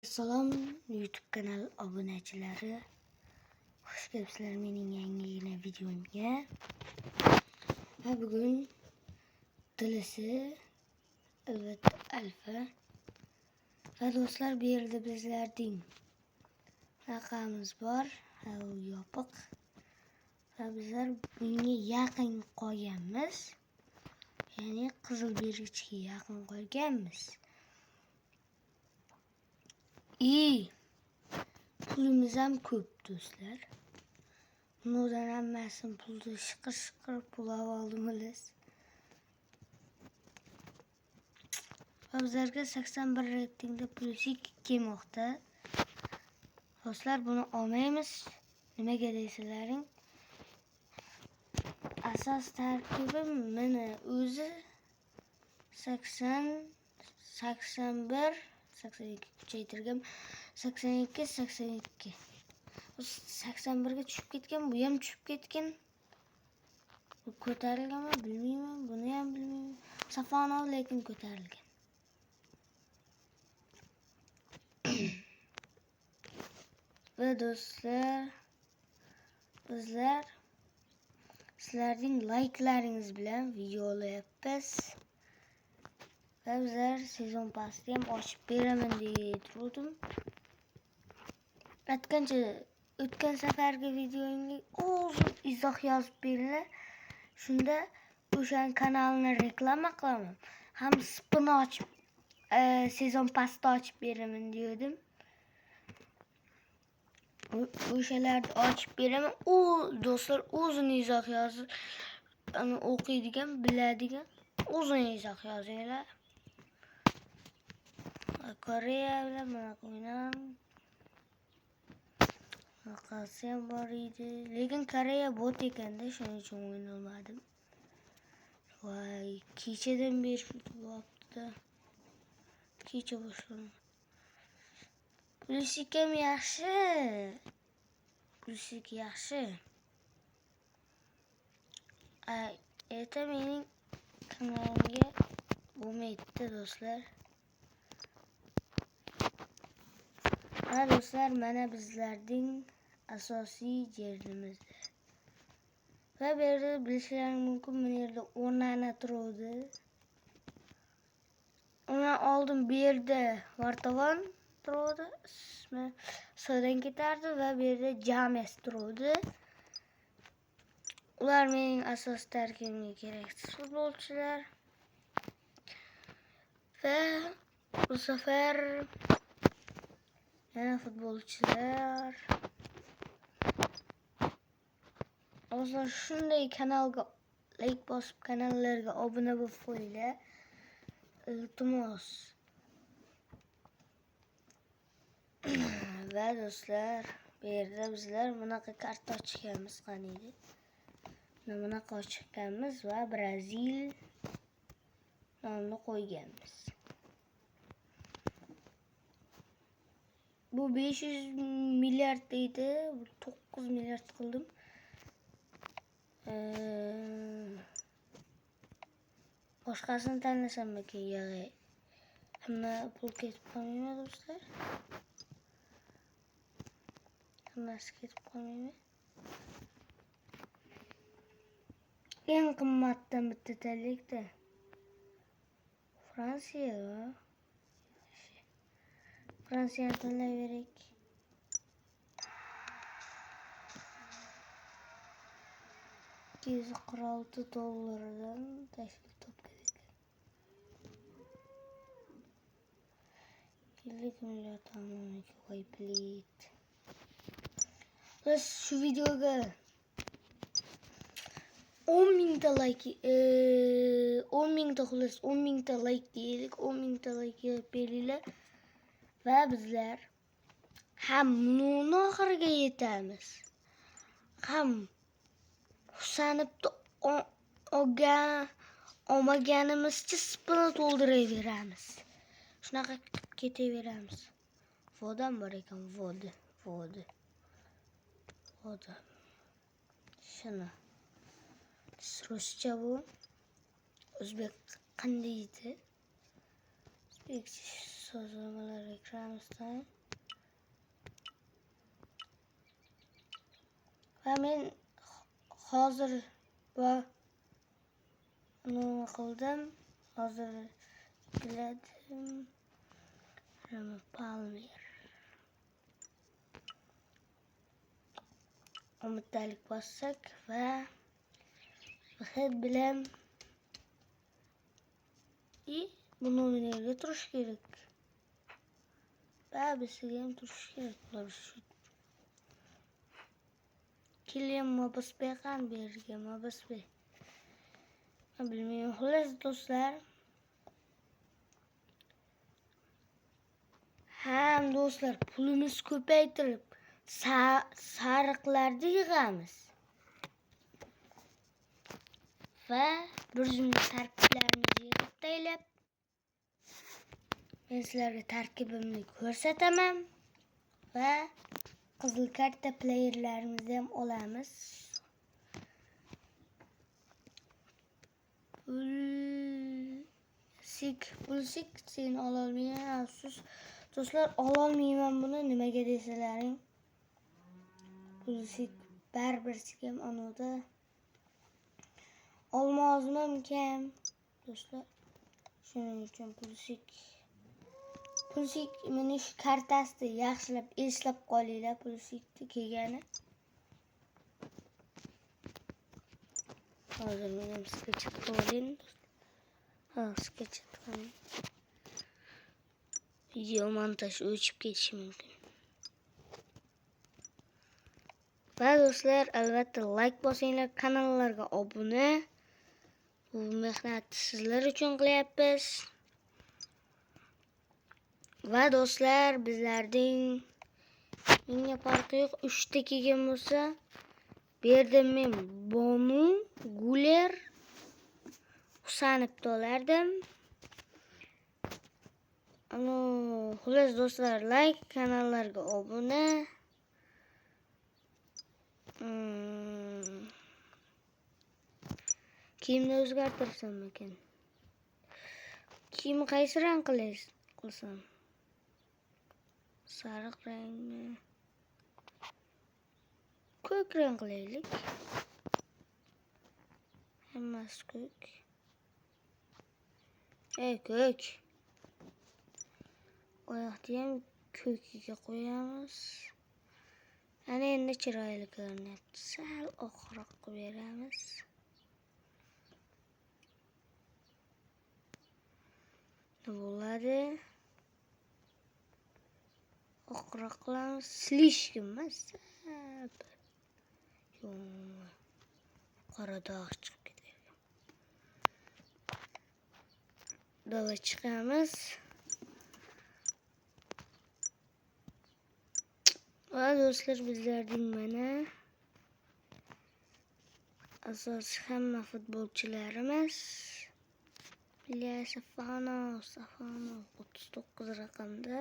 Salom YouTube kanal obunachilari. Xush kelibsizlar mening yangigina videomga. Va bugun tilisi albatta alfa. Va do'stlar, bu yerda bizlarning raqamimiz bor. U yopiq. Va bizlar bunga yaqin qolganmiz. Ya'ni qizil belgichga yaqin qolganmiz. Pulimiz ham ko'p do'stlar. Bundan hammasini pulni shiqir pulab oldimiz. Va bizlarga 81 reytingda plusik kelmoqda. Do'stlar, buni olmaymiz. Nimaga deysizlaring? Asos tarkibi mana o'zi 80, 81, 82 kuchaytirgan 82, 82. 81 ga tushib ketgan, bu ham tushib ketgan. Bu ko'tarilganmi bilmayman, buni ham bilmayman. Safonov lekin ko'tarilgan. Va do'stlar, bizlar sizlarning layklaringiz bilan video olyapmiz. Va bizlar sezon pasti ham ochib beraman dedim. O'tgan safargi videomga uzun izoh yozib beringlar. Shunda o'shan kanalni reklama qilaman. Ham spin ochib sezon pasti ochib beraman dedim. O'shalarni ochib beraman. Do'stlar, uzun izoh yozib o'qiydigan, biladigan uzun izoh yozinglar. Koreya bilan bunaqa o'ynam. Qanaqasi ham bor edi. Lekin Koreya bot ekanda, shuning uchun o'ynolmadim. Voy, kechadan beri bo'pti. Kecha boshladim. Plusik ham yaxshi. Plusik yaxshi. Erta mening kanalimga bo'lmaydi do'stlar. Ha do'stlar, mana bizlarning asosiy yerimizda. Va bu yerda bilishlaring mumkin, bu yerda o'rnana turadi. Undan oldin bu yerda vartavon turadi, ismi so'dan ketardi va bu yerda James turadi. Ular mening asosiy tarkibimga keraksiz futbolchilar. Va bu safar yana futbolchilar. O'zlar shunday kanalga like bosib, kanallarga obuna bo'lib qo'yinglar. Iltimos. Va do'stlar, bu yerda bizlar bunaqa karta ochganmiz, qaniydi. Bunaqa ochganmiz va Brazil nomini qo'yganmiz. Bu 500 milliard deydi, 9 milliard qildim. Boshqasini tanlasam ekan, yog'i. Hamma pul ketib qolmaymi do'stlar? Hammasi ketib qolmaymi? Eng qimmatdan bitta tanlaylik-da. Fransiya. Fransiyani tanlayverik. $246 tashkil topgan ekan. 50 milliard tomonga qo'yib. Biz shu videoga 10 mingta like, 10 mingta xullas 10 mingta like deylik, 10 mingta like beringlar. Va bizlar ham buni oxiriga yetamiz. Ham Husanibni olmaganimizcha spini to'ldiraveramiz. Shunaqa ketaveramiz. Vodam bor ekan, voda. Shuni. Ruscha bu. O'zbek qanday deydi? İlk sözlemeler ekranımızdan. Ve ben hazır ve bunu kıldım. Hazır diledim. Remy Palmer. Umutdalik bassak ve hep bilem bunu nereye turuş gerek. Babisiga ham turish kerak bular shu. Kilian Mbappe ham bergan Mbappe. Bilmayman. Xullas do'stlar. Ham do'stlar pulimiz ko'paytirib sariqlarni yig'amiz. Va bir jumla tarkiblarimizni yig'ib taylab men sizlarga tarkibimni ko'rsataman va qizil karta playerlarimizni ham olamiz. Pulsik sen ololmayman, afsus. Do'stlar, ololmayman buni nimaga desalaring. Pulsik baribir ham anoda. Olmazmamkan do'stlar. Shuning uchun Pulsik meni shu kartasida yaxshilab eslab qolinglar, Pulsikni kelgani. Hozir men ham sketch qilayim. Sketch qilayim. Video montaj o'chib ketishi mumkin. Va do'stlar, albatta like bosinglar, kanallarga obuna. Bu mehnatni sizlar uchun qilyapmiz. Va do'stlar, bizlarning menga farqi yo'q. 3 ta kelgan bo'lsa, bu yerda men Bonu, Guler, Husanibni olardim. Xullas do'stlar, like, kanallarga obuna. Kiyimni o'zgartirsam ekan. Kiyimni qaysi rang qilsam? Sariq rangmi? Ko'k rang qilaylik. Hammasi ko'k. Ko'k. Oyoqni ham ko'kiga qo'yamiz. Ana endi chiroyli ko'rinyapti. Sal oqroq qilib beramiz. Bo'ladi. Oqroq qilamiz. Slishkim emas. Qora dog' chiqib ketadi. Dog'i chiqamiz. Va do'stlar, bizlarning mana asosiy hamma futbolchilarimiz. Safano 39 raqamda.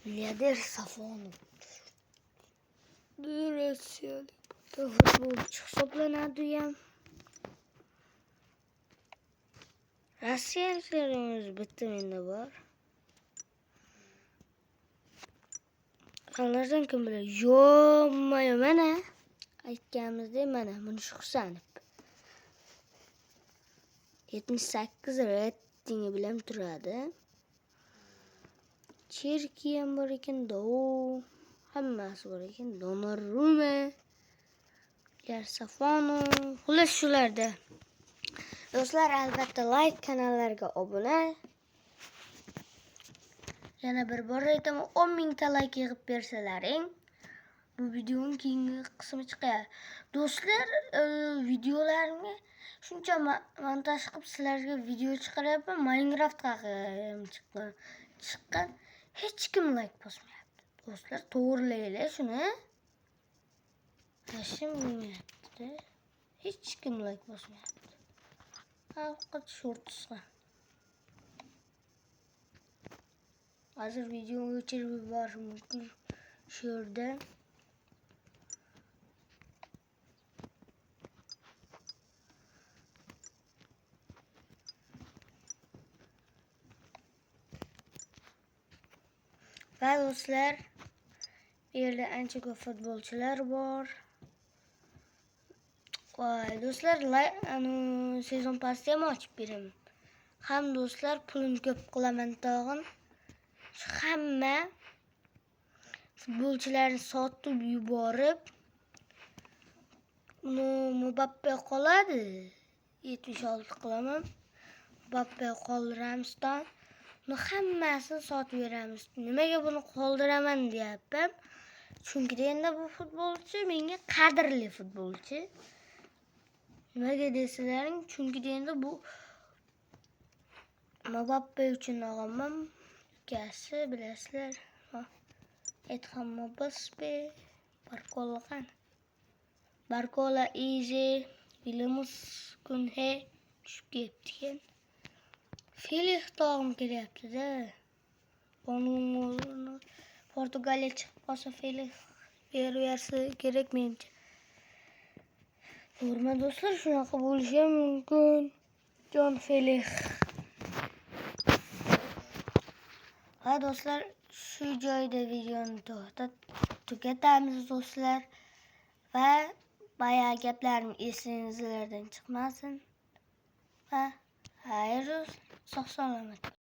Milliarder Safano. Rossiyalik futbolchi hisoblanadi ham. Rossiyaliklarimiz bitta menda bor. Qanlardan kim biladi? Yo'q, mana aytganimizdek mana buni Husanib. 78 ratingi bilan turadi. Cherki ham bor ekan, hammasi bor ekan. Donnarumma, Safano, xullas shularda. Do'stlar, albatta like, kanallarga obuna. Yana bir bor aytaman, 10 ta like yig'ib bersalaring, bu videoning keyingi qismi chiqadi. Do'stlar, videolarimga shuncha montaj qilib sizlarga video chiqaryapman. Minecraft haqida chiqqan. Hech kim like bosmayapti. Do'stlar, to'g'rilaylar shuni. Hashim bo'lmayapti. Hech kim like bosmayapti. Faqat shortsga. Hozir videoni o'chirib yuborishim mumkin shu yerda. Va do'stlar, bu yerda ancha ko'p futbolchilar bor. Voy do'stlar, sezon passi ham ochib beraman. Ham do'stlar, pulim ko'p qilaman tag'in. Hamma futbolchilarni sotib yuborib, Mbappe qoladi. 76 qilaman. Mbappe qoldiramizdan. Hammasini sotib beramiz. Nimaga buni qoldiraman deyapman? Chunki endi bu futbolchi menga qadrli futbolchi. Nimaga desalaring, chunki endi bu Mbappe uchun olaman. Ukasi bilasizlar. Ethan Mbappe, Barcola Easy, Williams Kunhe tushib ketgan. Felix tog'im kelyapti-da. Onun Portugaliya chiqib qolsa Felix beraversa kerak menimcha. To'g'rimi do'stlar, shunaqa bo'lishi ham mumkin. Jon Felix. Va do'stlar, shu joyda videoni tugatamiz do'stlar. Va bayağı gaplarim esingizlardan chiqmasin. Va xayr, sog' salomat.